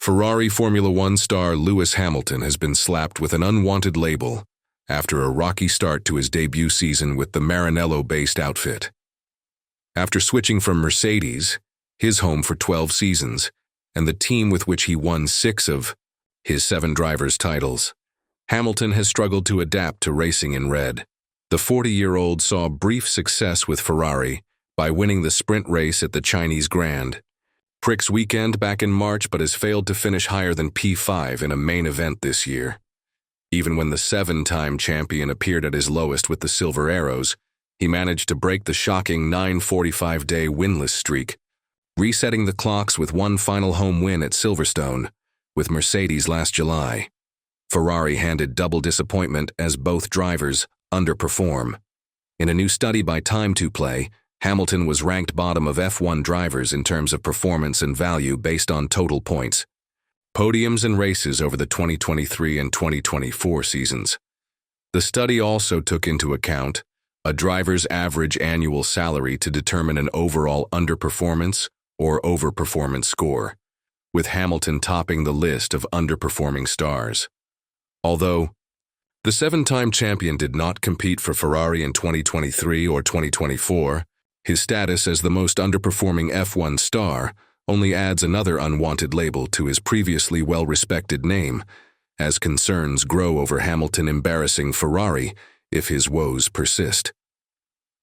Ferrari Formula One star Lewis Hamilton has been slapped with an unwanted label after a rocky start to his debut season with the Maranello-based outfit. After switching from Mercedes, his home for 12 seasons, and the team with which he won 6 of his 7 drivers' titles, Hamilton has struggled to adapt to racing in red. The 40-year-old saw brief success with Ferrari by winning the sprint race at the Chinese Grand Prix weekend back in March, but has failed to finish higher than P5 in a main event this year. Even when the 7-time champion appeared at his lowest with the Silver Arrows, he managed to break the shocking 945-day winless streak, resetting the clocks with one final home win at Silverstone with Mercedes last July. Ferrari handed double disappointment as both drivers underperform. In a new study by Time2Play, Hamilton was ranked bottom of F1 drivers in terms of performance and value based on total points, podiums and races over the 2023 and 2024 seasons. The study also took into account a driver's average annual salary to determine an overall underperformance or overperformance score, with Hamilton topping the list of underperforming stars. Although the 7-time champion did not compete for Ferrari in 2023 or 2024, his status as the most underperforming F1 star only adds another unwanted label to his previously well-respected name, as concerns grow over Hamilton embarrassing Ferrari if his woes persist.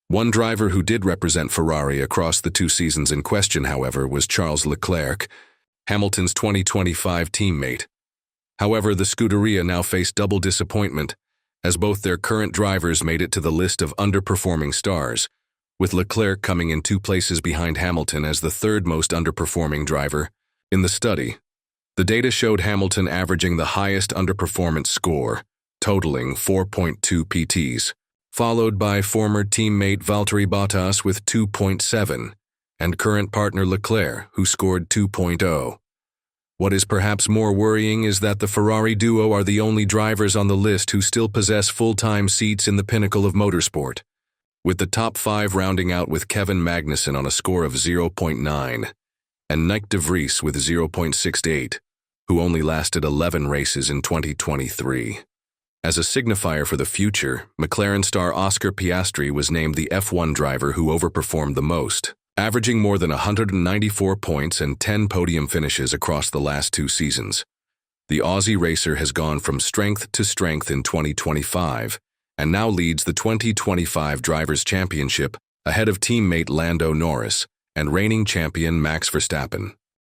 One driver who did represent Ferrari across the 2 seasons in question, however, was Charles Leclerc, Hamilton's 2025 teammate. However, the Scuderia now faced double disappointment, as both their current drivers made it to the list of underperforming stars, with Leclerc coming in 2 places behind Hamilton as the 3rd most underperforming driver. In the study, the data showed Hamilton averaging the highest underperformance score, totaling 4.2 PTs, followed by former teammate Valtteri Bottas with 2.7, and current partner Leclerc, who scored 2.0. What is perhaps more worrying is that the Ferrari duo are the only drivers on the list who still possess full-time seats in the pinnacle of motorsport, with the top 5 rounding out with Kevin Magnussen on a score of 0.9 and Nyck de Vries with 0.68, who only lasted 11 races in 2023. As a signifier for the future, McLaren star Oscar Piastri was named the F1 driver who overperformed the most, averaging more than 194 points and 10 podium finishes across the last 2 seasons. The Aussie racer has gone from strength to strength in 2025 and now leads the 2025 Drivers' Championship ahead of teammate Lando Norris and reigning champion Max Verstappen.